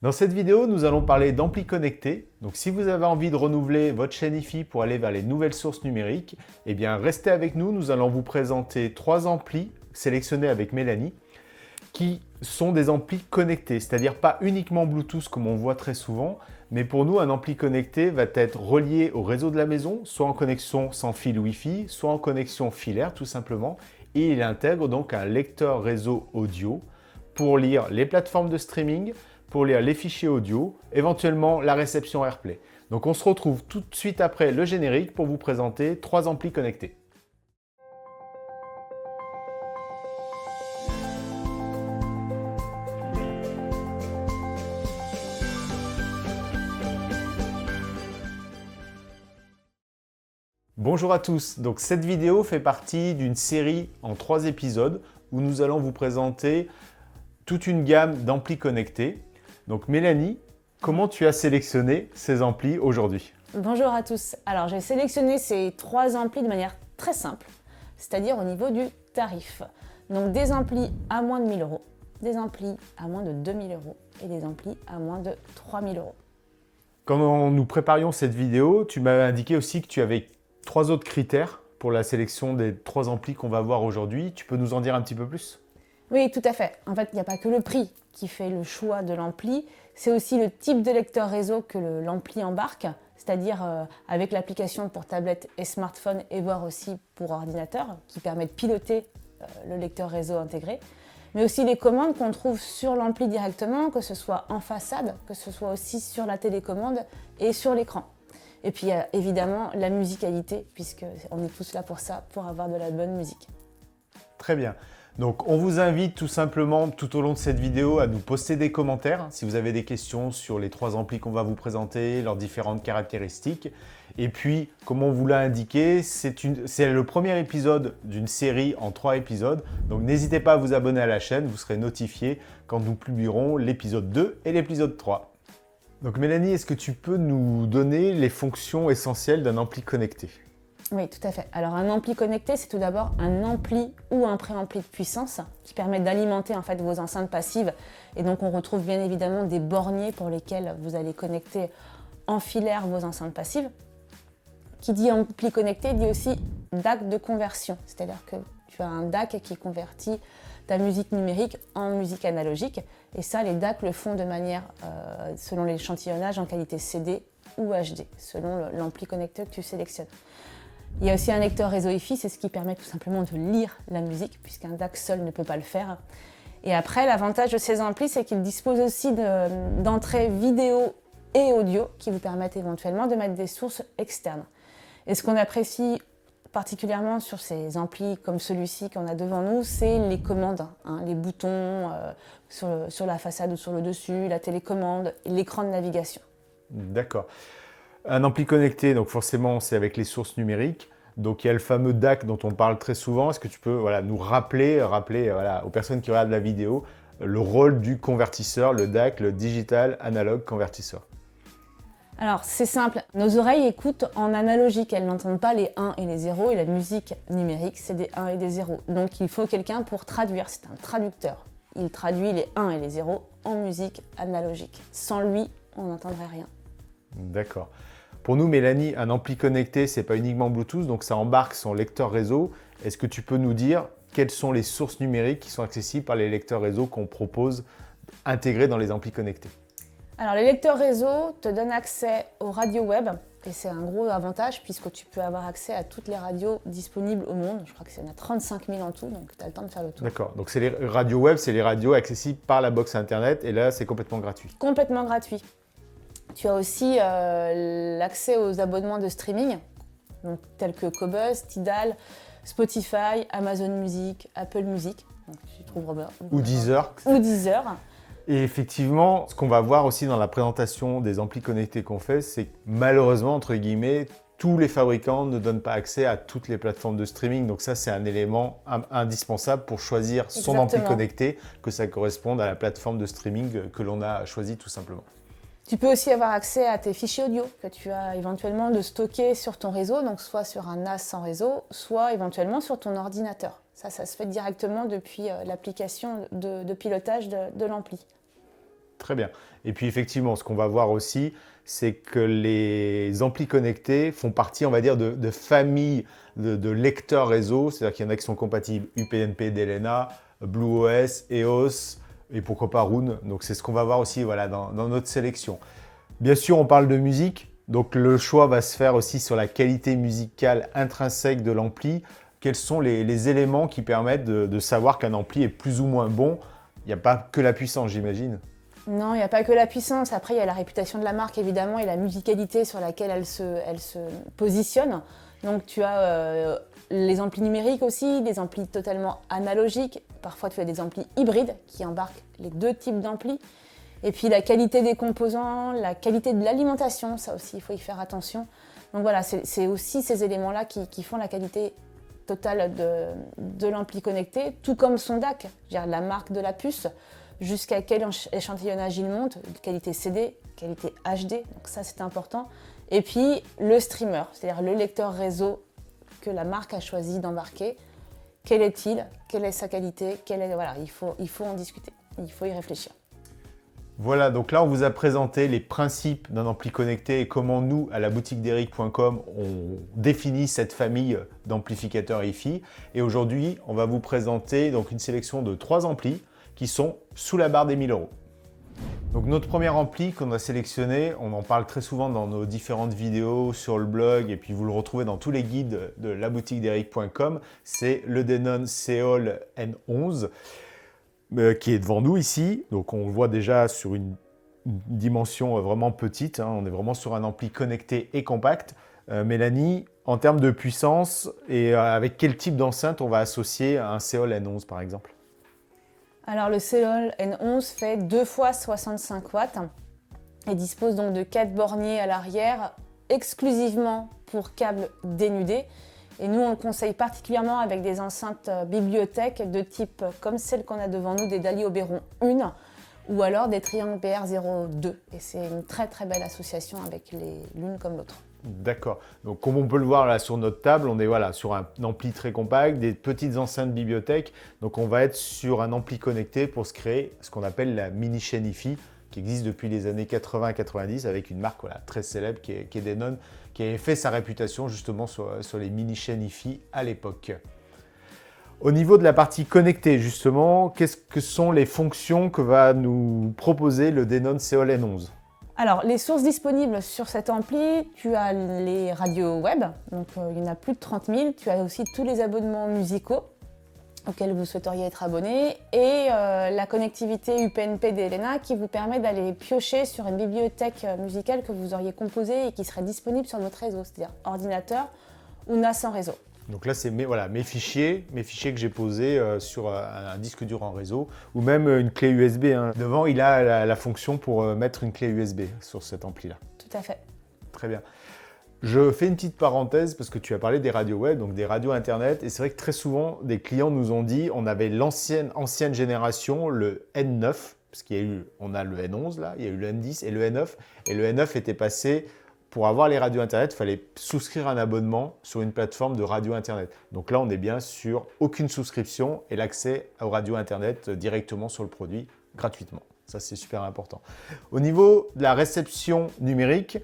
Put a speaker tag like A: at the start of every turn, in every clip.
A: Dans cette vidéo, nous allons parler d'amplis connectés. Donc si vous avez envie de renouveler votre chaîne Hi-Fi pour aller vers les nouvelles sources numériques, eh bien restez avec nous, nous allons vous présenter 3 amplis sélectionnés avec Mélanie qui sont des amplis connectés, c'est-à-dire pas uniquement Bluetooth comme on voit très souvent, mais pour nous un ampli connecté va être relié au réseau de la maison, soit en connexion sans fil Wi-Fi, soit en connexion filaire tout simplement, et il intègre donc un lecteur réseau audio pour lire les plateformes de streaming, pour lire les fichiers audio, éventuellement la réception AirPlay. Donc on se retrouve tout de suite après le générique pour vous présenter 3 amplis connectés. Bonjour à tous, donc cette vidéo fait partie d'une série en 3 épisodes où nous allons vous présenter toute une gamme d'amplis connectés. Donc Mélanie, comment tu as sélectionné ces amplis aujourd'hui?
B: Bonjour à tous. Alors j'ai sélectionné ces 3 amplis de manière très simple, c'est-à-dire au niveau du tarif. Donc des amplis à moins de 1 000 euros, des amplis à moins de 2 000 euros et des amplis à moins de 3 000 euros.
A: Quand nous préparions cette vidéo, tu m'avais indiqué aussi que tu avais 3 autres critères pour la sélection des 3 amplis qu'on va voir aujourd'hui. Tu peux nous en dire un petit peu plus?
B: Oui, tout à fait. En fait, il n'y a pas que le prix qui fait le choix de l'ampli, c'est aussi le type de lecteur réseau que l'ampli embarque, c'est-à-dire avec l'application pour tablette et smartphone et voire aussi pour ordinateur, qui permet de piloter le lecteur réseau intégré, mais aussi les commandes qu'on trouve sur l'ampli directement, que ce soit en façade, que ce soit aussi sur la télécommande et sur l'écran. Et puis évidemment la musicalité, puisqu'on est tous là pour ça, pour avoir de la bonne musique.
A: Très bien. Donc on vous invite tout simplement tout au long de cette vidéo à nous poster des commentaires si vous avez des questions sur les 3 amplis qu'on va vous présenter, leurs différentes caractéristiques. Et puis, comme on vous l'a indiqué, c'est le premier épisode d'une série en 3 épisodes. Donc n'hésitez pas à vous abonner à la chaîne, vous serez notifié quand nous publierons l'épisode 2 et l'épisode 3. Donc Mélanie, est-ce que tu peux nous donner les fonctions essentielles d'un ampli connecté?
B: Oui, tout à fait. Alors un ampli connecté, c'est tout d'abord un ampli ou un préampli de puissance qui permet d'alimenter en fait vos enceintes passives. Et donc on retrouve bien évidemment des borniers pour lesquels vous allez connecter en filaire vos enceintes passives. Qui dit ampli connecté dit aussi DAC de conversion, c'est-à-dire que tu as un DAC qui convertit ta musique numérique en musique analogique. Et ça, les DAC le font de manière, selon l'échantillonnage, en qualité CD ou HD, selon l'ampli connecté que tu sélectionnes. Il y a aussi un lecteur réseau Hi-Fi, c'est ce qui permet tout simplement de lire la musique, puisqu'un DAC seul ne peut pas le faire. Et après, l'avantage de ces amplis, c'est qu'ils disposent aussi d'entrées vidéo et audio qui vous permettent éventuellement de mettre des sources externes. Et ce qu'on apprécie particulièrement sur ces amplis comme celui-ci qu'on a devant nous, c'est les commandes, les boutons sur la façade ou sur le dessus, la télécommande, l'écran de navigation.
A: D'accord. Un ampli connecté, donc forcément, c'est avec les sources numériques. Donc il y a le fameux DAC dont on parle très souvent. Est-ce que tu peux nous rappeler aux personnes qui regardent la vidéo le rôle du convertisseur, le DAC, le Digital Analog Convertisseur?
B: Alors c'est simple, nos oreilles écoutent en analogique, elles n'entendent pas les 1 et les 0 et la musique numérique c'est des 1 et des 0. Donc il faut quelqu'un pour traduire, c'est un traducteur. Il traduit les 1 et les 0 en musique analogique. Sans lui, on n'entendrait rien.
A: D'accord. Pour nous, Mélanie, un ampli connecté, c'est pas uniquement Bluetooth, donc ça embarque son lecteur réseau. Est-ce que tu peux nous dire quelles sont les sources numériques qui sont accessibles par les lecteurs réseau qu'on propose intégrés dans les amplis connectés?
B: Alors les lecteurs réseau te donnent accès aux radios web et c'est un gros avantage puisque tu peux avoir accès à toutes les radios disponibles au monde. Je crois qu'il y en a 35 000 en tout, donc tu as le temps de faire le tour.
A: D'accord, donc c'est les radios web, c'est les radios accessibles par la box internet et là c'est complètement gratuit.
B: Complètement gratuit. Tu as aussi l'accès aux abonnements de streaming, donc, tels que Qobuz, Tidal, Spotify, Amazon Music, Apple Music. Donc, tu trouves
A: Ou Deezer.
B: Ou Deezer.
A: Et effectivement, ce qu'on va voir aussi dans la présentation des amplis connectés qu'on fait, c'est que malheureusement, entre guillemets, tous les fabricants ne donnent pas accès à toutes les plateformes de streaming. Donc ça, c'est un élément indispensable pour choisir son ampli connecté, que ça corresponde à la plateforme de streaming que l'on a choisi tout simplement.
B: Tu peux aussi avoir accès à tes fichiers audio que tu as éventuellement de stocker sur ton réseau, donc soit sur un NAS sans réseau, soit éventuellement sur ton ordinateur. Ça se fait directement depuis l'application de pilotage de l'ampli.
A: Très bien. Et puis effectivement, ce qu'on va voir aussi, c'est que les amplis connectés font partie, on va dire, de familles de lecteurs réseau. C'est-à-dire qu'il y en a qui sont compatibles UPnP d'Elena, BlueOS, EOS et pourquoi pas Roon. Donc c'est ce qu'on va voir aussi voilà, dans notre sélection. Bien sûr, on parle de musique. Donc le choix va se faire aussi sur la qualité musicale intrinsèque de l'ampli. Quels sont les éléments qui permettent de savoir qu'un ampli est plus ou moins bon? Il n'y a pas que la puissance, j'imagine.
B: Non, il n'y a pas que la puissance. Après, il y a la réputation de la marque, évidemment, et la musicalité sur laquelle elle se positionne. Donc, tu as les amplis numériques aussi, des amplis totalement analogiques. Parfois, tu as des amplis hybrides qui embarquent les deux types d'amplis. Et puis, la qualité des composants, la qualité de l'alimentation, ça aussi, il faut y faire attention. Donc voilà, c'est aussi ces éléments-là qui font la qualité totale de l'ampli connecté, tout comme son DAC, la marque de la puce, jusqu'à quel échantillonnage il monte, qualité CD, qualité HD, donc ça c'est important. Et puis le streamer, c'est-à-dire le lecteur réseau que la marque a choisi d'embarquer. Quel est-il? Quelle est sa qualité? Voilà, il faut en discuter, il faut y réfléchir.
A: Voilà, donc là on vous a présenté les principes d'un ampli connecté et comment nous, à la boutique d'Eric.com, on définit cette famille d'amplificateurs hi-fi. Et aujourd'hui, on va vous présenter donc une sélection de 3 amplis qui sont sous la barre des 1000 €. Donc notre premier ampli qu'on a sélectionné, on en parle très souvent dans nos différentes vidéos sur le blog et puis vous le retrouvez dans tous les guides de la boutique d'Eric.com, c'est le Denon Seol N11 qui est devant nous ici. Donc on le voit déjà sur une dimension vraiment petite, hein. On est vraiment sur un ampli connecté et compact. Mélanie, en termes de puissance et avec quel type d'enceinte on va associer un Seol N11 par exemple?
B: Alors le Seol N11 fait 2 fois 65 watts et dispose donc de 4 borniers à l'arrière exclusivement pour câbles dénudés. Et nous, on le conseille particulièrement avec des enceintes bibliothèque de type comme celle qu'on a devant nous, des Dali Oberon 1 ou alors des Triangle BR02. Et c'est une très très belle association avec l'une comme l'autre.
A: D'accord. Donc comme on peut le voir là sur notre table, on est voilà, sur un ampli très compact, des petites enceintes bibliothèque. Donc on va être sur un ampli connecté pour se créer ce qu'on appelle la mini chaîne hi-fi qui existe depuis les années 80-90 avec une marque voilà, très célèbre qui est Denon, qui avait fait sa réputation justement sur les mini chaînes hi-fi à l'époque. Au niveau de la partie connectée justement, qu'est-ce que sont les fonctions que va nous proposer le Denon Seol N11?
B: Alors, les sources disponibles sur cet ampli, tu as les radios web, donc il y en a plus de 30 000. Tu as aussi tous les abonnements musicaux auxquels vous souhaiteriez être abonné et la connectivité UPnP d'Elena qui vous permet d'aller piocher sur une bibliothèque musicale que vous auriez composée et qui serait disponible sur votre réseau, c'est-à-dire ordinateur ou NAS sans réseau.
A: Donc là, c'est mes fichiers que j'ai posés sur un disque dur en réseau ou même une clé USB. Hein. Devant, il a la fonction pour mettre une clé USB sur cet ampli-là.
B: Tout à fait.
A: Très bien. Je fais une petite parenthèse parce que tu as parlé des radios web, donc des radios internet. Et c'est vrai que très souvent, des clients nous ont dit on avait l'ancienne génération, le N9, parce on a le N11 là, il y a eu le N10 et le N9. Et le N9 était passé. Pour avoir les radios Internet, il fallait souscrire un abonnement sur une plateforme de radio Internet. Donc là, on est bien sur aucune souscription et l'accès aux radios Internet directement sur le produit gratuitement. Ça, c'est super important. Au niveau de la réception numérique,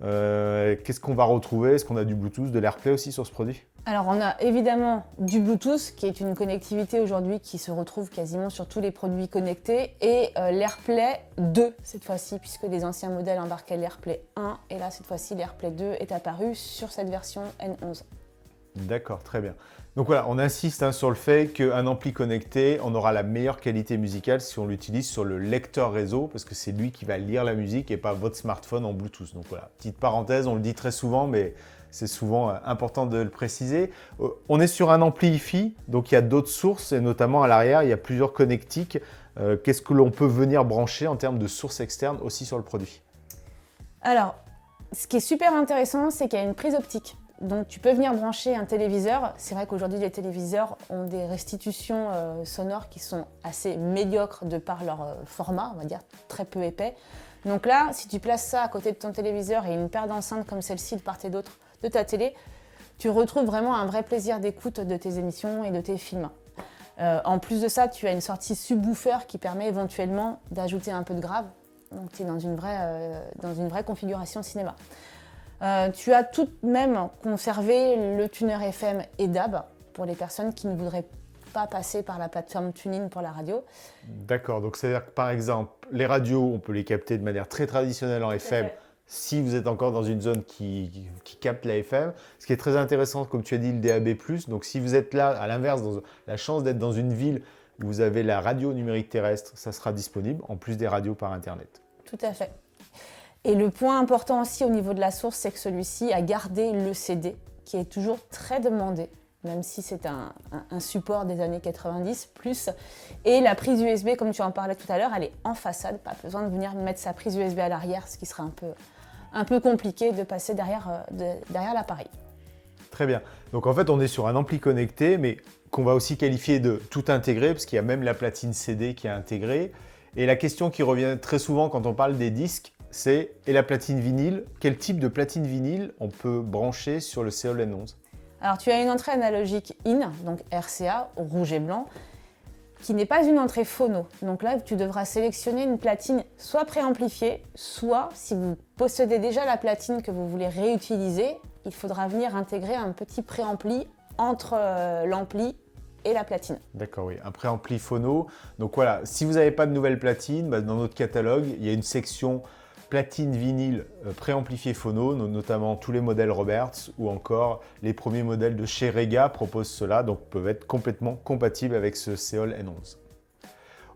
A: qu'est-ce qu'on va retrouver? Est-ce qu'on a du Bluetooth, de l'AirPlay aussi sur ce produit?
B: Alors on a évidemment du Bluetooth qui est une connectivité aujourd'hui qui se retrouve quasiment sur tous les produits connectés et l'AirPlay 2 cette fois-ci puisque les anciens modèles embarquaient l'AirPlay 1 et là cette fois-ci l'AirPlay 2 est apparu sur cette version N11.
A: D'accord, très bien. Donc voilà, on insiste sur le fait qu'un ampli connecté, on aura la meilleure qualité musicale si on l'utilise sur le lecteur réseau parce que c'est lui qui va lire la musique et pas votre smartphone en Bluetooth. Donc voilà, petite parenthèse, on le dit très souvent mais c'est souvent important de le préciser. On est sur un ampli hi-fi, donc il y a d'autres sources et notamment à l'arrière, il y a plusieurs connectiques. Qu'est-ce que l'on peut venir brancher en termes de sources externes aussi sur le produit?
B: Alors, ce qui est super intéressant, c'est qu'il y a une prise optique. Donc tu peux venir brancher un téléviseur. C'est vrai qu'aujourd'hui les téléviseurs ont des restitutions sonores qui sont assez médiocres de par leur format, on va dire très peu épais. Donc là, si tu places ça à côté de ton téléviseur et une paire d'enceintes comme celle-ci de part et d'autre de ta télé, tu retrouves vraiment un vrai plaisir d'écoute de tes émissions et de tes films. En plus de ça, tu as une sortie subwoofer qui permet éventuellement d'ajouter un peu de grave. Donc tu es dans une vraie configuration cinéma. Tu as tout de même conservé le tuner FM et DAB pour les personnes qui ne voudraient pas passer par la plateforme TuneIn pour la radio.
A: D'accord, donc c'est-à-dire que par exemple, les radios, on peut les capter de manière très traditionnelle en FM, si vous êtes encore dans une zone qui capte la FM. Ce qui est très intéressant, comme tu as dit, le DAB+, donc si vous êtes là, à l'inverse, dans la chance d'être dans une ville où vous avez la radio numérique terrestre, ça sera disponible, en plus des radios par Internet.
B: Tout à fait. Et le point important aussi au niveau de la source, c'est que celui-ci a gardé le CD, qui est toujours très demandé, même si c'est un support des années 90 plus. Et la prise USB, comme tu en parlais tout à l'heure, elle est en façade, pas besoin de venir mettre sa prise USB à l'arrière, ce qui serait un peu compliqué de passer derrière l'appareil.
A: Très bien. Donc en fait, on est sur un ampli connecté, mais qu'on va aussi qualifier de tout intégré, parce qu'il y a même la platine CD qui est intégrée. Et la question qui revient très souvent quand on parle des disques, c'est et la platine vinyle, quel type de platine vinyle on peut brancher sur le Seol N11?
B: Alors tu as une entrée analogique IN, donc RCA, rouge et blanc, qui n'est pas une entrée phono. Donc là, tu devras sélectionner une platine soit préamplifiée, soit, si vous possédez déjà la platine que vous voulez réutiliser, il faudra venir intégrer un petit préampli entre l'ampli et la platine.
A: D'accord, oui, un préampli phono. Donc voilà, si vous n'avez pas de nouvelle platine, dans notre catalogue, il y a une section platine vinyle préamplifié phono, notamment tous les modèles Roberts ou encore les premiers modèles de chez Rega proposent cela, donc peuvent être complètement compatibles avec ce Seol N11.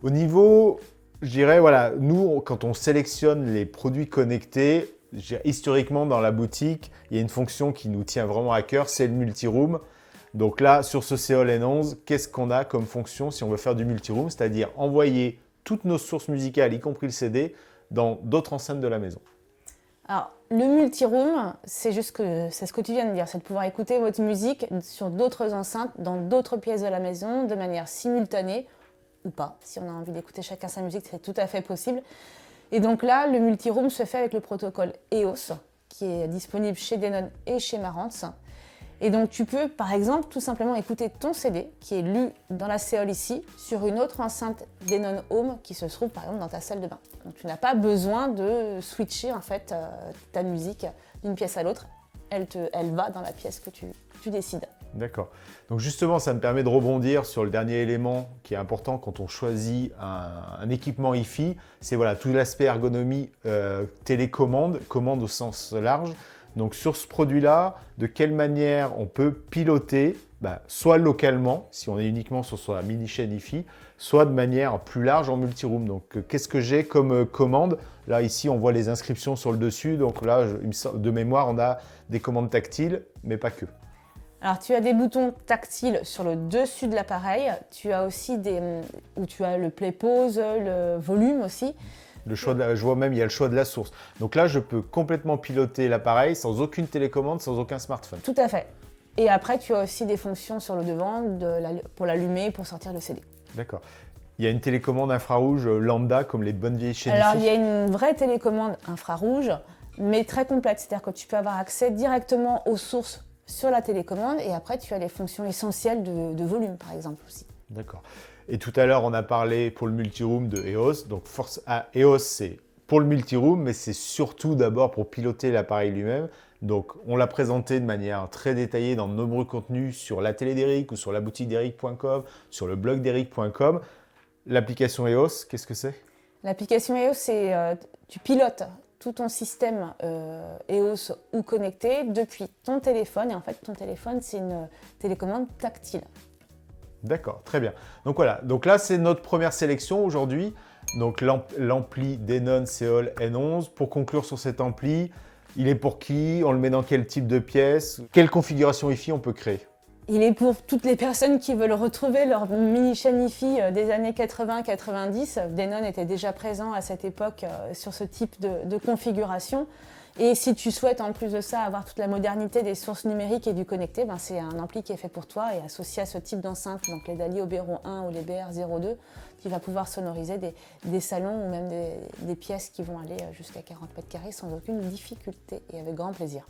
A: Au niveau, je dirais, voilà, nous, quand on sélectionne les produits connectés, historiquement dans la boutique, il y a une fonction qui nous tient vraiment à cœur, c'est le multiroom. Donc là, sur ce Seol N11, qu'est-ce qu'on a comme fonction si on veut faire du multiroom, c'est-à-dire envoyer toutes nos sources musicales, y compris le CD, dans d'autres enceintes de la maison?
B: Alors, le multiroom, c'est ce que tu viens de dire, c'est de pouvoir écouter votre musique sur d'autres enceintes, dans d'autres pièces de la maison, de manière simultanée, ou pas. Si on a envie d'écouter chacun sa musique, c'est tout à fait possible. Et donc là, le multiroom se fait avec le protocole EOS, qui est disponible chez Denon et chez Marantz. Et donc tu peux, par exemple, tout simplement écouter ton CD, qui est lu dans la Seol ici, sur une autre enceinte Denon Home, qui se trouve par exemple dans ta salle de bain. Donc tu n'as pas besoin de switcher en fait ta musique d'une pièce à l'autre. Elle va dans la pièce que tu décides.
A: D'accord. Donc justement, ça me permet de rebondir sur le dernier élément qui est important quand on choisit un équipement hi-fi. C'est voilà, tout l'aspect ergonomie, télécommande, commande au sens large. Donc sur ce produit-là, de quelle manière on peut piloter, soit localement, si on est uniquement sur sa mini-chaîne hi-fi, soit de manière plus large en multiroom. Donc qu'est-ce que j'ai comme commande? Là, ici, on voit les inscriptions sur le dessus. Donc là, de mémoire, on a des commandes tactiles, mais pas que.
B: Alors tu as des boutons tactiles sur le dessus de l'appareil. Tu as aussi où tu as le play-pause, le volume aussi.
A: Je vois même, il y a le choix de la source. Donc là, je peux complètement piloter l'appareil sans aucune télécommande, sans aucun smartphone.
B: Tout à fait. Et après, tu as aussi des fonctions sur le devant pour l'allumer, pour sortir le CD.
A: D'accord. Il y a une télécommande infrarouge lambda, comme les bonnes vieilles chaînes.
B: Alors, il y a une vraie télécommande infrarouge, mais très complète. C'est-à-dire que tu peux avoir accès directement aux sources sur la télécommande. Et après, tu as les fonctions essentielles de volume, par exemple, aussi.
A: D'accord. Et tout à l'heure, on a parlé pour le multiroom de EOS. Donc, EOS, c'est pour le multiroom, mais c'est surtout d'abord pour piloter l'appareil lui-même. Donc, on l'a présenté de manière très détaillée dans de nombreux contenus sur la télé d'Eric ou sur la boutique d'Eric.com, sur le blog d'Eric.com. L'application EOS, qu'est-ce que c'est?
B: L'application EOS, c'est tu pilotes tout ton système EOS ou connecté depuis ton téléphone. Et en fait, ton téléphone, c'est une télécommande tactile.
A: D'accord, très bien. Donc voilà, donc là c'est notre première sélection aujourd'hui. Donc l'ampli Denon Seol N11. Pour conclure sur cet ampli, il est pour qui? On le met dans quel type de pièce? Quelle configuration hi-fi on peut créer?
B: Il est pour toutes les personnes qui veulent retrouver leur mini-chaîne hi-fi des années 80-90. Denon était déjà présent à cette époque sur ce type de configuration. Et si tu souhaites en plus de ça avoir toute la modernité des sources numériques et du connecté, c'est un ampli qui est fait pour toi et associé à ce type d'enceinte, donc les Dali Oberon 1 ou les BR02, qui va pouvoir sonoriser des salons ou même des pièces qui vont aller jusqu'à 40 mètres carrés sans aucune difficulté et avec grand plaisir.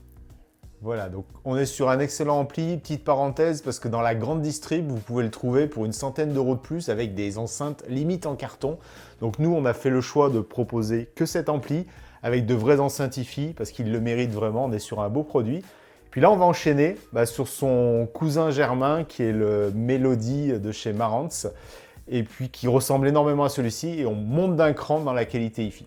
A: Voilà, donc on est sur un excellent ampli. Petite parenthèse, parce que dans la grande distrib, vous pouvez le trouver pour une centaine d'euros de plus avec des enceintes limite en carton. Donc nous, on a fait le choix de proposer que cet ampli avec de vraies enceintes hi-fi parce qu'il le mérite vraiment. On est sur un beau produit. Puis là, on va enchaîner sur son cousin germain qui est le Melody de chez Marantz et puis qui ressemble énormément à celui-ci et on monte d'un cran dans la qualité hi-fi.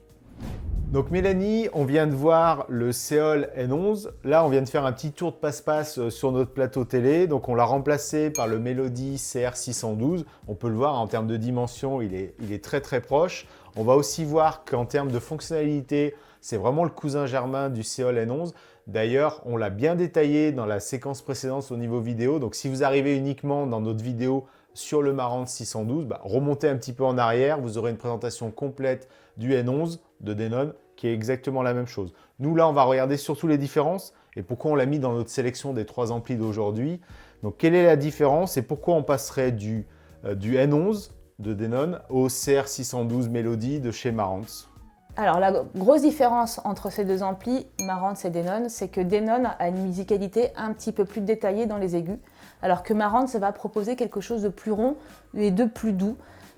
A: Donc Mélanie, on vient de voir le Seol N11. Là, on vient de faire un petit tour de passe-passe sur notre plateau télé. Donc on l'a remplacé par le Melody CR612. On peut le voir en termes de dimension, il est très très proche. On va aussi voir qu'en termes de fonctionnalité, c'est vraiment le cousin germain du Seol N11. D'ailleurs, on l'a bien détaillé dans la séquence précédente au niveau vidéo. Donc si vous arrivez uniquement dans notre vidéo sur le Marantz 612, remontez un petit peu en arrière. Vous aurez une présentation complète du N11 de Denon qui est exactement la même chose. Nous, là, on va regarder surtout les différences et pourquoi on l'a mis dans notre sélection des 3 amplis d'aujourd'hui. Donc, quelle est la différence et pourquoi on passerait du N11 de Denon au CR612 Melody de chez Marantz?
B: Alors la grosse différence entre ces deux amplis, Marantz et Denon, c'est que Denon a une musicalité un petit peu plus détaillée dans les aigus, alors que Marantz va proposer quelque chose de plus rond et de plus doux,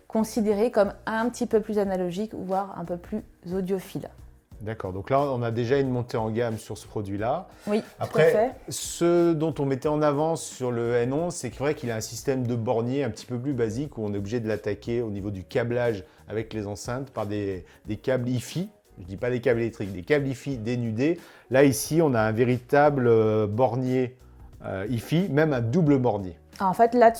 B: considéré comme un petit peu plus analogique, voire un peu plus audiophile.
A: D'accord, donc là on a déjà une montée en gamme sur ce produit-là.
B: Oui,
A: après,
B: tout à fait.
A: Ce dont on mettait en avant sur le N11, c'est vrai qu'il a un système de bornier un petit peu plus basique où on est obligé de l'attaquer au niveau du câblage avec les enceintes par des câbles hi-fi. Je ne dis pas des câbles électriques, des câbles hi-fi dénudés. Là ici, on a un véritable bornier hi-fi, même un double bornier.
B: En fait, là,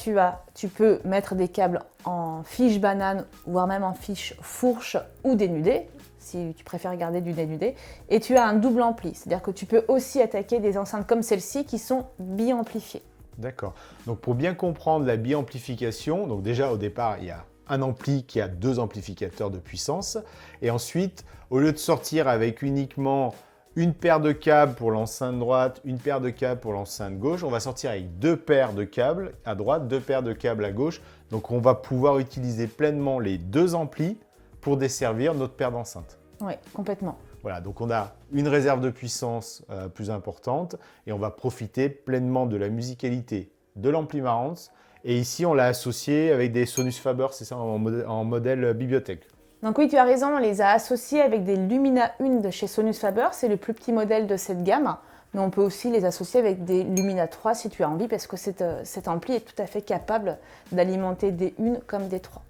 B: tu peux mettre des câbles en fiche banane, voire même en fiche fourche ou dénudé, si tu préfères garder du dénudé. Et tu as un double ampli, c'est-à-dire que tu peux aussi attaquer des enceintes comme celle-ci qui sont bi-amplifiées.
A: D'accord. Donc pour bien comprendre la bi-amplification, donc déjà au départ, il y a un ampli qui a 2 amplificateurs de puissance. Et ensuite, au lieu de sortir avec uniquement une paire de câbles pour l'enceinte droite, une paire de câbles pour l'enceinte gauche, on va sortir avec 2 paires de câbles à droite, 2 paires de câbles à gauche. Donc on va pouvoir utiliser pleinement les 2 amplis pour desservir notre paire d'enceintes.
B: Oui, complètement.
A: Voilà, donc on a une réserve de puissance plus importante et on va profiter pleinement de la musicalité de l'ampli Marantz. Et ici, on l'a associé avec des Sonus Faber, c'est ça, en modèle bibliothèque.
B: Donc oui, tu as raison, on les a associés avec des Lumina 1 de chez Sonus Faber, c'est le plus petit modèle de cette gamme. Mais on peut aussi les associer avec des Lumina 3 si tu as envie, parce que cet ampli est tout à fait capable d'alimenter des 1 comme des 3.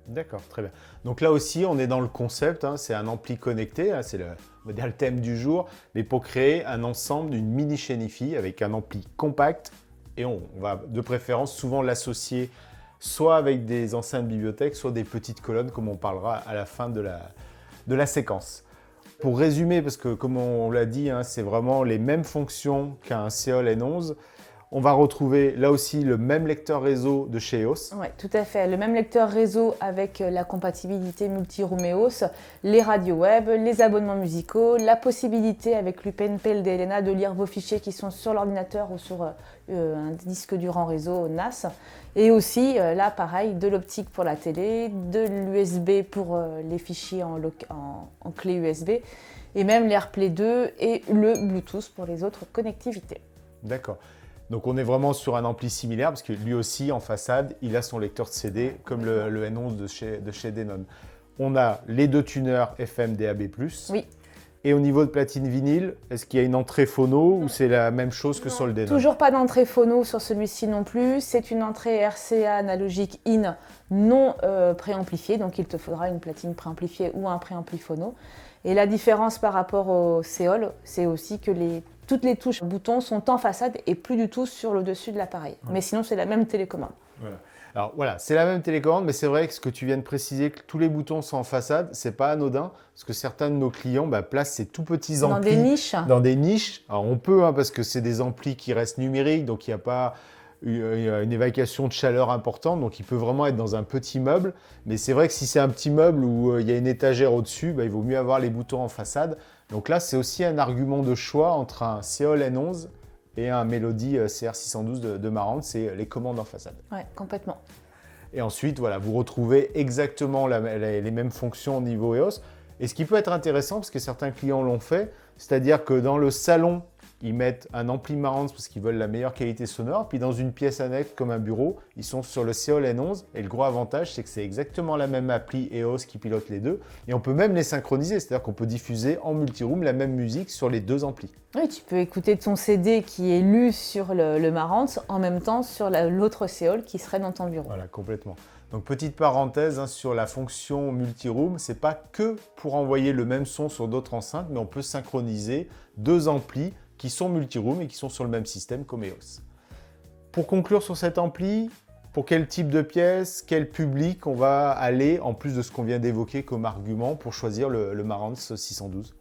A: D'accord, très bien. Donc là aussi, on est dans le concept, c'est un ampli connecté, c'est le thème du jour, mais pour créer un ensemble d'une mini chaîne hi-fi avec un ampli compact. Et on va de préférence souvent l'associer soit avec des enceintes bibliothèques, soit des petites colonnes, comme on parlera à la fin de la séquence. Pour résumer, parce que comme on l'a dit, c'est vraiment les mêmes fonctions qu'un Seol N11. On va retrouver là aussi le même lecteur réseau de chez EOS.
B: Oui, tout à fait. Le même lecteur réseau avec la compatibilité multi-room EOS, les radios web, les abonnements musicaux, la possibilité avec l'UPnP d'Elena de lire vos fichiers qui sont sur l'ordinateur ou sur un disque dur en réseau NAS. Et aussi, là, pareil, de l'optique pour la télé, de l'USB pour les fichiers en clé USB, et même l'AirPlay 2 et le Bluetooth pour les autres connectivités.
A: D'accord. Donc on est vraiment sur un ampli similaire parce que lui aussi en façade, il a son lecteur de CD comme le N11 de chez Denon. On a les 2 tuners FM DAB+.
B: Oui.
A: Et au niveau de platine vinyle, est-ce qu'il y a une entrée phono ou c'est la même chose que sur le Denon?
B: Toujours pas d'entrée phono sur celui-ci non plus. C'est une entrée RCA analogique in non préamplifiée, donc il te faudra une platine préamplifiée ou un préampli phono. Et la différence par rapport au Seol, c'est aussi que toutes les touches boutons sont en façade et plus du tout sur le dessus de l'appareil. Mais sinon, c'est la même télécommande.
A: Voilà. Alors voilà, c'est la même télécommande, mais c'est vrai que ce que tu viens de préciser, que tous les boutons sont en façade, c'est pas anodin, parce que certains de nos clients placent ces tout petits amplis
B: dans des niches.
A: Dans des niches. Alors on peut, parce que c'est des amplis qui restent numériques, donc il n'y a pas une évacuation de chaleur importante, donc il peut vraiment être dans un petit meuble. Mais c'est vrai que si c'est un petit meuble où il y a une étagère au-dessus, il vaut mieux avoir les boutons en façade. Donc là, c'est aussi un argument de choix entre un Seol N11 et un Melody CR612 de Marantz, c'est les commandes en façade.
B: Oui, complètement.
A: Et ensuite, voilà, vous retrouvez exactement les mêmes fonctions au niveau EOS. Et ce qui peut être intéressant, parce que certains clients l'ont fait, c'est-à-dire que dans le salon ils mettent un ampli Marantz parce qu'ils veulent la meilleure qualité sonore. Puis dans une pièce annexe comme un bureau, ils sont sur le Seol N11. Et le gros avantage, c'est que c'est exactement la même appli EOS qui pilote les deux. Et on peut même les synchroniser, c'est-à-dire qu'on peut diffuser en multiroom la même musique sur les deux amplis.
B: Oui, tu peux écouter ton CD qui est lu sur le Marantz en même temps sur l'autre Seol qui serait dans ton bureau.
A: Voilà, complètement. Donc petite parenthèse sur la fonction multiroom, c'est pas que pour envoyer le même son sur d'autres enceintes, mais on peut synchroniser deux amplis qui sont multiroom et qui sont sur le même système comme EOS. Pour conclure sur cet ampli, pour quel type de pièce, quel public on va aller, en plus de ce qu'on vient d'évoquer comme argument, pour choisir le Marantz 612?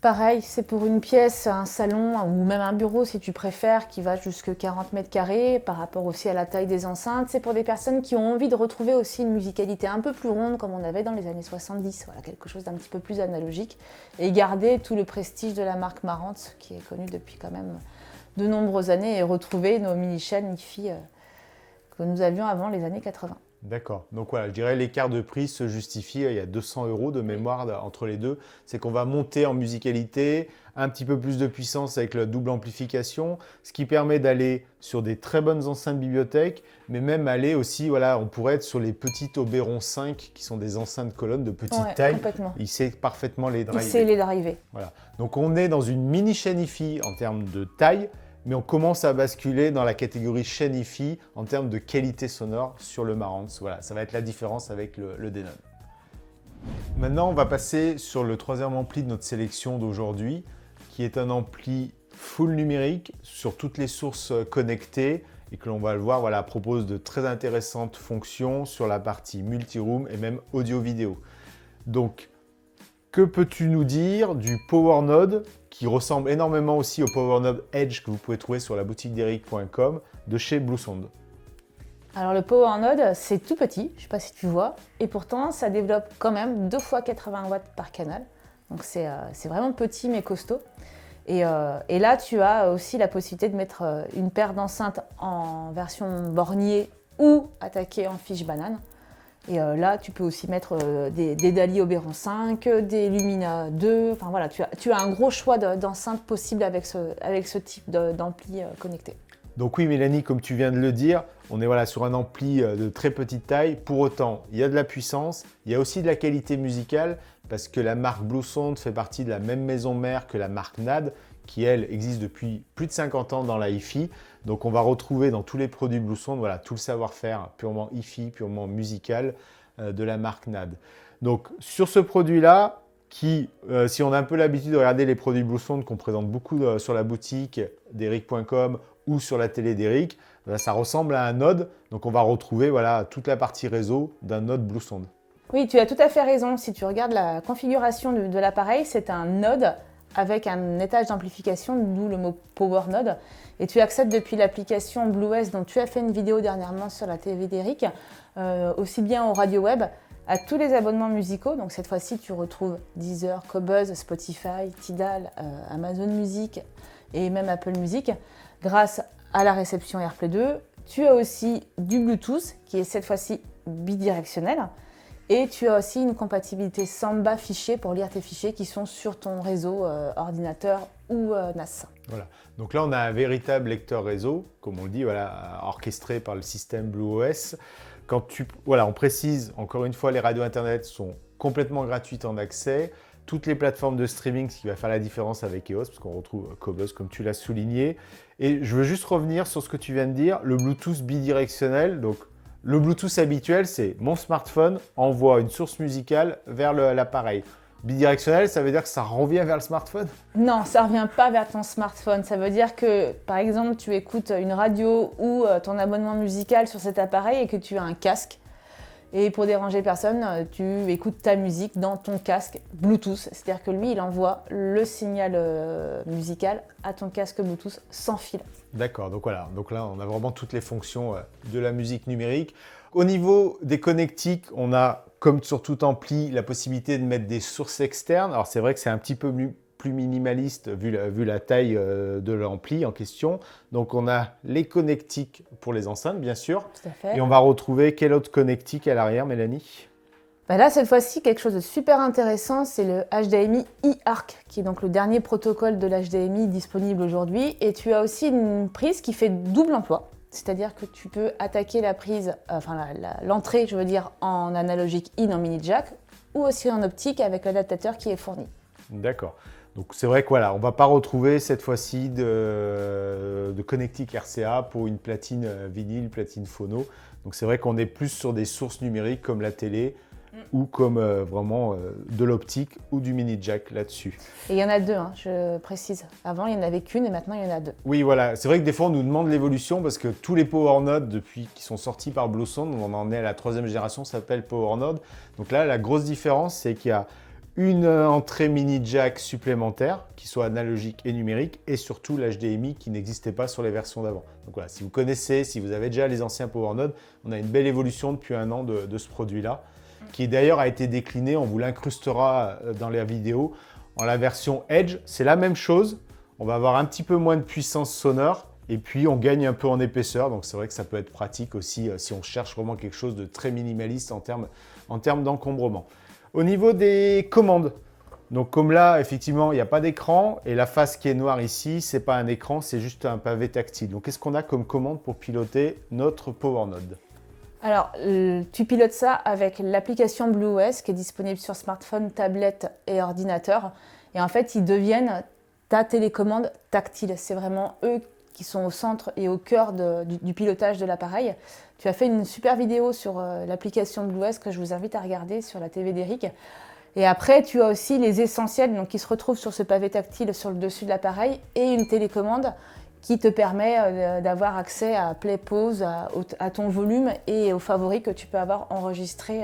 B: Pareil, c'est pour une pièce, un salon ou même un bureau si tu préfères, qui va jusqu'à 40 mètres carrés par rapport aussi à la taille des enceintes. C'est pour des personnes qui ont envie de retrouver aussi une musicalité un peu plus ronde comme on avait dans les années 70, voilà, quelque chose d'un petit peu plus analogique et garder tout le prestige de la marque Marantz qui est connue depuis quand même de nombreuses années et retrouver nos mini-chaînes hi-fi que nous avions avant les années 80.
A: D'accord. Donc voilà, je dirais l'écart de prix se justifie. Il y a 200 € de mémoire entre les deux. C'est qu'on va monter en musicalité, un petit peu plus de puissance avec la double amplification, ce qui permet d'aller sur des très bonnes enceintes bibliothèques, mais même aller aussi, voilà, on pourrait être sur les petites Oberon 5 qui sont des enceintes colonnes de petite taille.
B: Complètement.
A: Il sait parfaitement les driver.
B: Il sait les driver.
A: Voilà. Donc on est dans une mini chaîne hi-fi en termes de taille, mais on commence à basculer dans la catégorie chaîne hi-fi en termes de qualité sonore sur le Marantz. Voilà, ça va être la différence avec le Denon. Maintenant, on va passer sur le troisième ampli de notre sélection d'aujourd'hui, qui est un ampli full numérique sur toutes les sources connectées et que l'on va le voir, voilà, propose de très intéressantes fonctions sur la partie multiroom et même audio-vidéo. Donc, que peux-tu nous dire du Power Node qui ressemble énormément aussi au Power Node Edge que vous pouvez trouver sur la boutique d'eric.com de chez Bluesound?
B: Alors le Power Node, c'est tout petit, je ne sais pas si tu vois, et pourtant ça développe quand même 2 fois 80 watts par canal. Donc c'est vraiment petit mais costaud. Et là, tu as aussi la possibilité de mettre une paire d'enceintes en version bornier ou attaquée en fiche banane. Et là, tu peux aussi mettre des Dali Oberon 5, des Lumina 2. Enfin voilà, tu as un gros choix d'enceintes possibles avec ce type d'ampli connecté.
A: Donc oui, Mélanie, comme tu viens de le dire, on est voilà, sur un ampli de très petite taille. Pour autant, il y a de la puissance, il y a aussi de la qualité musicale, parce que la marque Bluesound fait partie de la même maison mère que la marque NAD, qui elle existe depuis plus de 50 ans dans la hi-fi. Donc on va retrouver dans tous les produits Bluesound, voilà, tout le savoir-faire purement hi-fi, purement musical de la marque NAD. Donc sur ce produit-là, qui, si on a un peu l'habitude de regarder les produits Bluesound qu'on présente beaucoup sur la boutique d'eric.com ou sur la télé d'Eric, ça ressemble à un Node. Donc on va retrouver voilà, toute la partie réseau d'un Node Bluesound.
B: Oui, tu as tout à fait raison. Si tu regardes la configuration de l'appareil, c'est un Node avec un étage d'amplification, d'où le mot Power Node. Et tu accèdes depuis l'application BlueOS dont tu as fait une vidéo dernièrement sur la télé d'Eric, aussi bien au radio web, à tous les abonnements musicaux. Donc cette fois-ci, tu retrouves Deezer, Qobuz, Spotify, Tidal, Amazon Music et même Apple Music grâce à la réception AirPlay 2. Tu as aussi du Bluetooth qui est cette fois-ci bidirectionnel. Et tu as aussi une compatibilité Samba fichier pour lire tes fichiers qui sont sur ton réseau ordinateur ou NAS.
A: Voilà. Donc là, on a un véritable lecteur réseau, comme on le dit, voilà, orchestré par le système BlueOS. Voilà, on précise, encore une fois, les radios Internet sont complètement gratuites en accès. Toutes les plateformes de streaming, ce qui va faire la différence avec EOS, parce qu'on retrouve Qobuz, comme tu l'as souligné. Et je veux juste revenir sur ce que tu viens de dire, le Bluetooth bidirectionnel. Donc, le Bluetooth habituel, c'est mon smartphone envoie une source musicale vers l'appareil. Bidirectionnel, ça veut dire que ça revient vers le smartphone?
B: Non, ça ne revient pas vers ton smartphone. Ça veut dire que, par exemple, tu écoutes une radio ou ton abonnement musical sur cet appareil et que tu as un casque. Et pour déranger personne, tu écoutes ta musique dans ton casque Bluetooth. C'est-à-dire que lui, il envoie le signal musical à ton casque Bluetooth sans fil.
A: D'accord, donc voilà. Donc là, on a vraiment toutes les fonctions de la musique numérique. Au niveau des connectiques, on a, comme sur tout ampli, la possibilité de mettre des sources externes. Alors c'est vrai que c'est un petit peu plus minimaliste vu la taille de l'ampli en question. Donc on a les connectiques pour les enceintes, bien sûr.
B: Tout à fait.
A: Et on va retrouver quel autre connectique à l'arrière, Mélanie?
B: Bah là, cette fois-ci, quelque chose de super intéressant, c'est le HDMI eARC, qui est donc le dernier protocole de l'HDMI disponible aujourd'hui. Et tu as aussi une prise qui fait double emploi, c'est-à-dire que tu peux attaquer la prise, l'entrée, je veux dire, en analogique in en mini jack, ou aussi en optique avec l'adaptateur qui est fourni.
A: D'accord. Donc c'est vrai que voilà, on ne va pas retrouver cette fois-ci de connectique RCA pour une platine vinyle, platine phono. Donc c'est vrai qu'on est plus sur des sources numériques comme la télé ou comme vraiment de l'optique ou du mini jack là-dessus.
B: Et il y en a deux, hein, je précise. Avant, il n'y en avait qu'une et maintenant, il y en a deux.
A: Oui, voilà. C'est vrai que des fois, on nous demande l'évolution parce que tous les PowerNode, depuis qu'ils sont sortis par Bluesound, on en est à la 3e génération, ça s'appelle PowerNode. Donc là, la grosse différence, c'est qu'il y a une entrée mini jack supplémentaire qui soit analogique et numérique et surtout l'HDMI qui n'existait pas sur les versions d'avant. Donc voilà, si vous connaissez, si vous avez déjà les anciens PowerNode, on a une belle évolution depuis un an de ce produit-là qui d'ailleurs a été décliné, on vous l'incrustera dans la vidéo, en la version Edge. C'est la même chose, on va avoir un petit peu moins de puissance sonore et puis on gagne un peu en épaisseur. Donc c'est vrai que ça peut être pratique aussi si on cherche vraiment quelque chose de très minimaliste en termes d'encombrement. Au niveau des commandes, donc comme là, effectivement, il n'y a pas d'écran et la face qui est noire ici, ce n'est pas un écran, c'est juste un pavé tactile. Donc qu'est-ce qu'on a comme commande pour piloter notre PowerNode ?
B: Alors, tu pilotes ça avec l'application BlueOS qui est disponible sur smartphone, tablette et ordinateur. Et en fait, ils deviennent ta télécommande tactile. C'est vraiment eux qui sont au centre et au cœur du pilotage de l'appareil. Tu as fait une super vidéo sur l'application BlueOS que je vous invite à regarder sur la TV d'Eric. Et après, tu as aussi les essentiels donc, qui se retrouvent sur ce pavé tactile sur le dessus de l'appareil et une télécommande qui te permet d'avoir accès à play, pause, à ton volume et aux favoris que tu peux avoir enregistrés,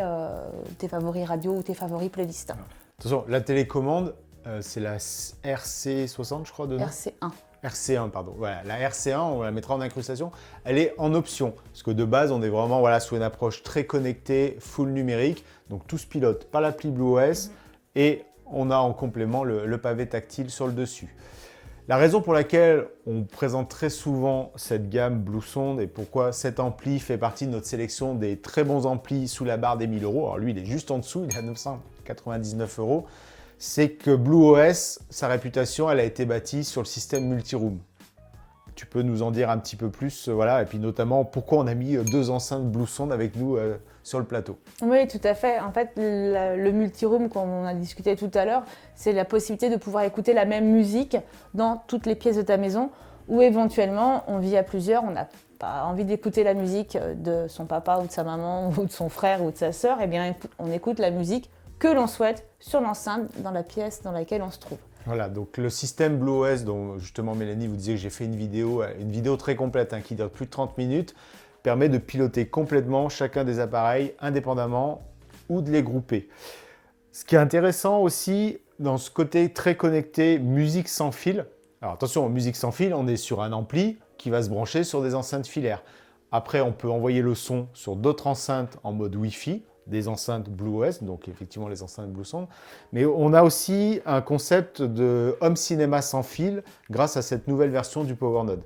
B: tes favoris radio ou tes favoris playlist.
A: Attention, la télécommande, c'est la RC60, je crois, dedans.
B: RC1.
A: RC1, pardon. Voilà, la RC1, on la mettra en incrustation. Elle est en option, parce que de base, on est vraiment sous une approche très connectée, full numérique. Donc tout se pilote par l'appli BlueOS et on a en complément le pavé tactile sur le dessus. La raison pour laquelle on présente très souvent cette gamme Bluesound et pourquoi cet ampli fait partie de notre sélection des très bons amplis sous la barre des 1000 €, alors lui il est juste en dessous, il est à 999 €, c'est que BlueOS, sa réputation, elle a été bâtie sur le système multiroom. Tu peux nous en dire un petit peu plus, et puis notamment pourquoi on a mis 2 enceintes Bluesound avec nous sur le plateau.
B: Oui, tout à fait. En fait, le multiroom, comme on a discuté tout à l'heure, c'est la possibilité de pouvoir écouter la même musique dans toutes les pièces de ta maison ou éventuellement, on vit à plusieurs, on n'a pas envie d'écouter la musique de son papa ou de sa maman ou de son frère ou de sa sœur, eh bien, on écoute la musique que l'on souhaite sur l'enceinte dans la pièce dans laquelle on se trouve.
A: Voilà, donc le système BlueOS dont justement Mélanie vous disait que j'ai fait une vidéo très complète qui dure plus de 30 minutes, permet de piloter complètement chacun des appareils indépendamment ou de les grouper. Ce qui est intéressant aussi dans ce côté très connecté, musique sans fil. Alors attention, musique sans fil, on est sur un ampli qui va se brancher sur des enceintes filaires. Après, on peut envoyer le son sur d'autres enceintes en mode Wi-Fi, des enceintes BlueOS, donc effectivement les enceintes Bluesound. Mais on a aussi un concept de home cinéma sans fil grâce à cette nouvelle version du PowerNode.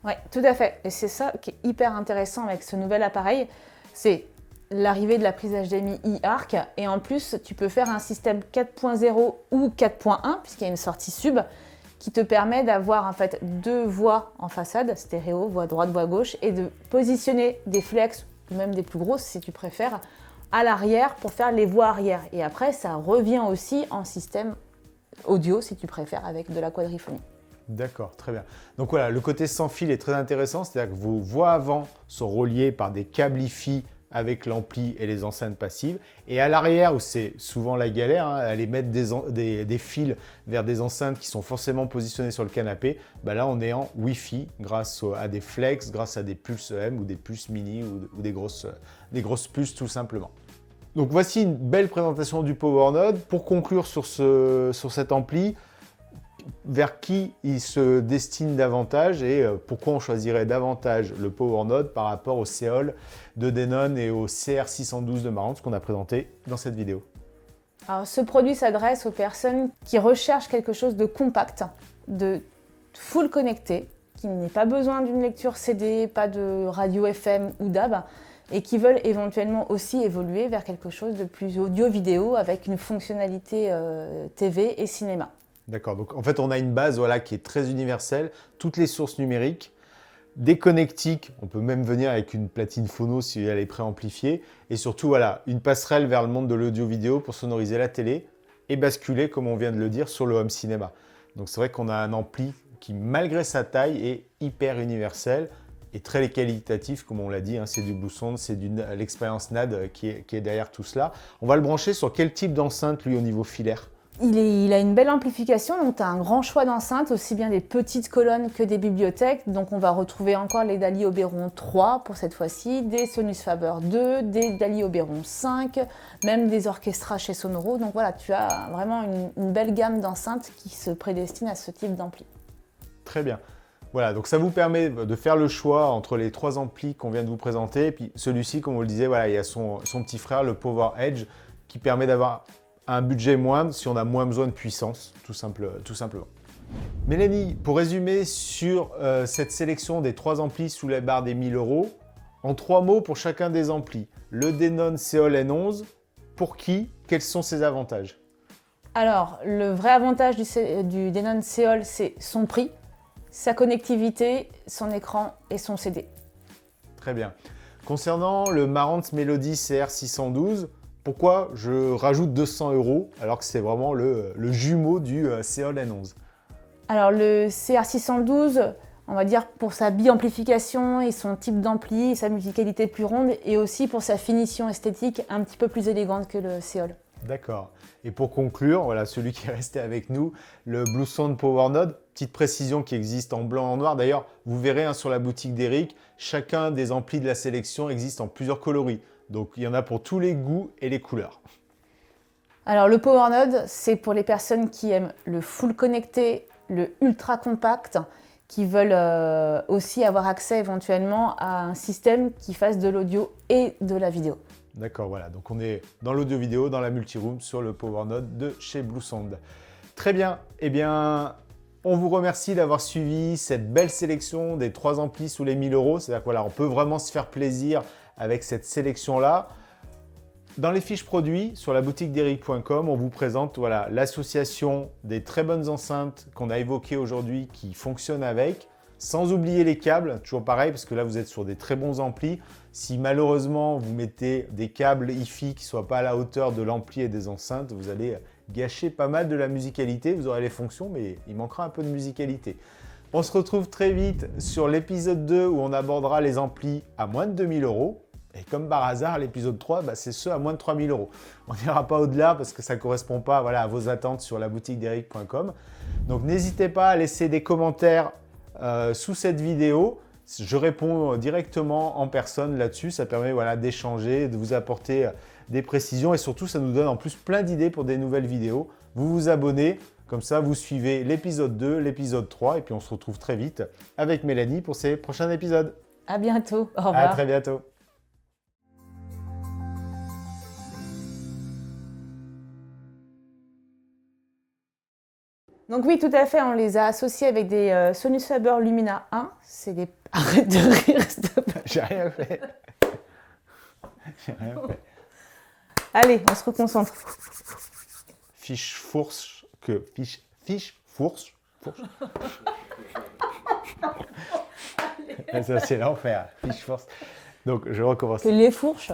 B: Oui, tout à fait. Et c'est ça qui est hyper intéressant avec ce nouvel appareil, c'est l'arrivée de la prise HDMI eARC. Et en plus, tu peux faire un système 4.0 ou 4.1, puisqu'il y a une sortie sub, qui te permet d'avoir en fait 2 voix en façade, stéréo, voix droite, voix gauche, et de positionner des flex, ou même des plus grosses si tu préfères, à l'arrière pour faire les voix arrière. Et après, ça revient aussi en système audio, si tu préfères, avec de la quadriphonie.
A: D'accord, très bien. Donc voilà, le côté sans fil est très intéressant, c'est-à-dire que vos voix avant sont reliées par des câbles Hi-Fi avec l'ampli et les enceintes passives. Et à l'arrière, où c'est souvent la galère, aller mettre des fils vers des enceintes qui sont forcément positionnées sur le canapé, là on est en Wi-Fi grâce à des flex, grâce à des puces M ou des puces mini ou des grosses puces tout simplement. Donc voici une belle présentation du PowerNode. Pour conclure sur cet ampli, vers qui il se destine davantage et pourquoi on choisirait davantage le PowerNode par rapport au Seol de Denon et au CR612 de Marantz qu'on a présenté dans cette vidéo.
B: Alors, ce produit s'adresse aux personnes qui recherchent quelque chose de compact, de full connecté, qui n'ait pas besoin d'une lecture CD, pas de radio FM ou DAB, et qui veulent éventuellement aussi évoluer vers quelque chose de plus audio-vidéo avec une fonctionnalité TV et cinéma.
A: D'accord, donc en fait on a une base voilà, qui est très universelle, toutes les sources numériques, des connectiques, on peut même venir avec une platine phono si elle est préamplifiée, et surtout voilà, une passerelle vers le monde de l'audio-vidéo pour sonoriser la télé et basculer, comme on vient de le dire, sur le home cinéma. Donc c'est vrai qu'on a un ampli qui, malgré sa taille, est hyper universel et très qualitatif, comme on l'a dit, hein, c'est du Blue Sound, c'est l'expérience NAD qui est derrière tout cela. On va le brancher sur quel type d'enceinte, lui, au niveau filaire?
B: Il a une belle amplification, donc tu as un grand choix d'enceintes, aussi bien des petites colonnes que des bibliothèques. Donc on va retrouver encore les Dali Oberon 3 pour cette fois-ci, des Sonus Faber 2, des Dali Oberon 5, même des orchestras chez Sonoro. Donc voilà, tu as vraiment une belle gamme d'enceintes qui se prédestine à ce type d'ampli.
A: Très bien. Voilà, donc ça vous permet de faire le choix entre les 3 amplis qu'on vient de vous présenter. Et puis celui-ci, comme on le disait, voilà, il y a son petit frère, le Power Edge, qui permet d'avoir un budget moindre si on a moins besoin de puissance, tout simplement. Mélanie, pour résumer sur cette sélection des 3 amplis sous la barre des 1000 €, en 3 mots pour chacun des amplis. Le Denon Seol N11, pour qui? Quels sont ses avantages?
B: Alors, le vrai avantage du Denon Seol, c'est son prix, sa connectivité, son écran et son CD.
A: Très bien. Concernant le Marantz Melody CR612, pourquoi je rajoute 200 € alors que c'est vraiment le jumeau du Seol N11?
B: Alors le CR612, on va dire pour sa bi-amplification et son type d'ampli, sa musicalité plus ronde et aussi pour sa finition esthétique un petit peu plus élégante que le Seol.
A: D'accord. Et pour conclure, voilà celui qui est resté avec nous, le Blue Sound Power Node. Petite précision qui existe en blanc et en noir. D'ailleurs, vous verrez hein, sur la boutique d'Eric, chacun des amplis de la sélection existe en plusieurs coloris. Donc il y en a pour tous les goûts et les couleurs.
B: Alors le Power Node, c'est pour les personnes qui aiment le full connecté, le ultra compact, qui veulent aussi avoir accès éventuellement à un système qui fasse de l'audio et de la vidéo.
A: D'accord, voilà. Donc on est dans l'audio vidéo, dans la multiroom sur le Power Node de chez Blue Sound. Très bien. Eh bien, on vous remercie d'avoir suivi cette belle sélection des 3 amplis sous les 1000 €. C'est-à-dire qu'on voilà, peut vraiment se faire plaisir avec cette sélection-là. Dans les fiches produits, sur la boutique d'eric.com, on vous présente voilà, l'association des très bonnes enceintes qu'on a évoquées aujourd'hui qui fonctionnent avec, sans oublier les câbles, toujours pareil, parce que là vous êtes sur des très bons amplis. Si malheureusement vous mettez des câbles hi-fi qui ne soient pas à la hauteur de l'ampli et des enceintes, vous allez gâcher pas mal de la musicalité. Vous aurez les fonctions, mais il manquera un peu de musicalité. On se retrouve très vite sur l'épisode 2 où on abordera les amplis à moins de 2000 €. Et comme par hasard, l'épisode 3, c'est ceux à moins de 3000 €. On n'ira pas au-delà parce que ça ne correspond pas voilà, à vos attentes sur la boutique d'eric.com. Donc n'hésitez pas à laisser des commentaires sous cette vidéo. Je réponds directement en personne là-dessus. Ça permet voilà, d'échanger, de vous apporter des précisions et surtout, ça nous donne en plus plein d'idées pour des nouvelles vidéos. Vous vous abonnez, comme ça vous suivez l'épisode 2, l'épisode 3 et puis on se retrouve très vite avec Mélanie pour ces prochains épisodes.
B: À bientôt, au revoir.
A: À très bientôt.
B: Donc oui, tout à fait, on les a associés avec des Sonus Faber Lumina 1. C'est des... Arrête de rire, s'il te plaît.
A: J'ai rien fait. J'ai rien fait.
B: Allez, on se reconcentre.
A: Fiche fourche que... Fiche fourche. Ça, c'est l'enfer. Fiche fourche. Donc, je recommence.
B: Que les fourches.